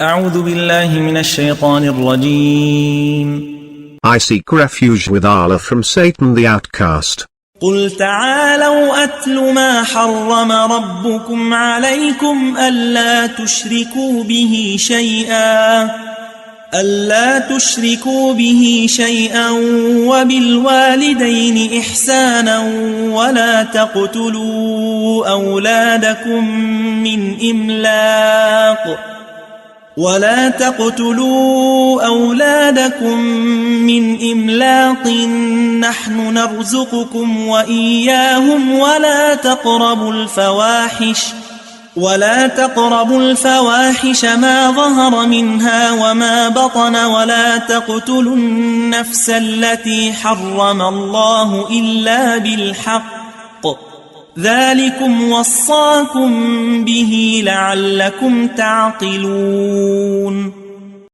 أعوذ بالله من الشيطان الرجيم. I seek refuge with Allah from Satan the outcast. قل تعالوا أتل ما حرم ربكم عليكم ألا تشركوا به شيئا وبالوالدين إحسانا ولا تقتلوا أولادكم من إملاق نحن نرزقكم وإياهم ولا تقربوا الفواحش ما ظهر منها وما بطن ولا تقتلوا النفس التي حرم الله إلا بالحق ذلكم وصاكم به لعلكم تعقلون.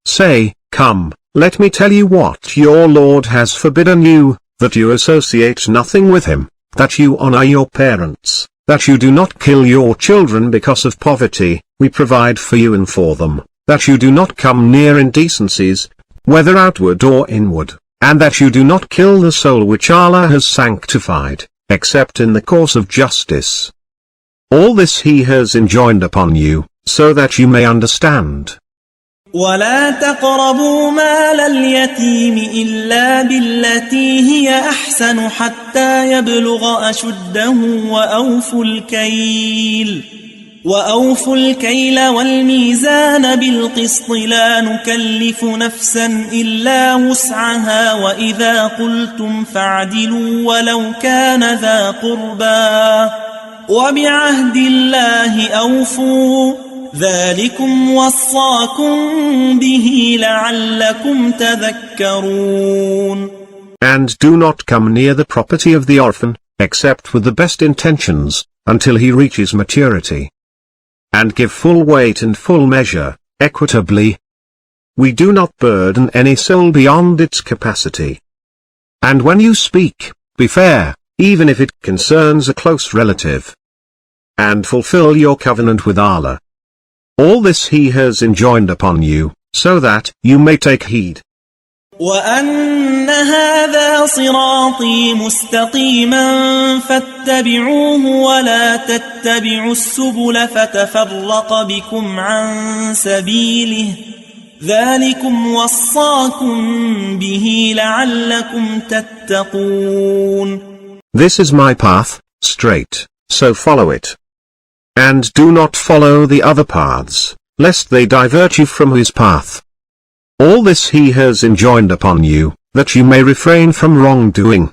Say, come, let me tell you what your Lord has forbidden you, that you associate nothing with him, that you honor your parents, that you do not kill your children because of poverty, we provide for you and for them, that you do not come near indecencies, whether outward or inward, and that you do not kill the soul which Allah has sanctified, except in the course of justice. All this he has enjoined upon you, so that you may understand. ولا تقربوا مال اليتيم إلا بالتي هي أحسن حتى يبلغ أشده وأوفوا الكيل والميزان بالقسط لا نكلف نفسا إلا وسعها وإذا قلتم فاعدلوا ولو كان ذا قربى وبعهد الله أوفوا ذلكم وصاكم به لعلكم تذكرون. And do not come near the property of the orphan, except with the best intentions, until he reaches maturity. And give full weight and full measure, equitably. We do not burden any soul beyond its capacity. And when you speak, be fair, even if it concerns a close relative. And fulfill your covenant with Allah. All this he has enjoined upon you, so that you may take heed. وَأَنَّ هَذَا صِرَاطِي مُسْتَقِيمًا فَاتَّبِعُوهُ وَلَا تَتَّبِعُوا السُّبُلَ فَتَفَرَّقَ بِكُمْ عَن سَبِيلِهِ ذَلِكُمْ وَصَّاكُمْ بِهِ لَعَلَّكُمْ تَتَّقُونَ. This is my path, straight, so follow it. And do not follow the other paths, lest they divert you from his path. All this he has enjoined upon you, that you may refrain from wrongdoing.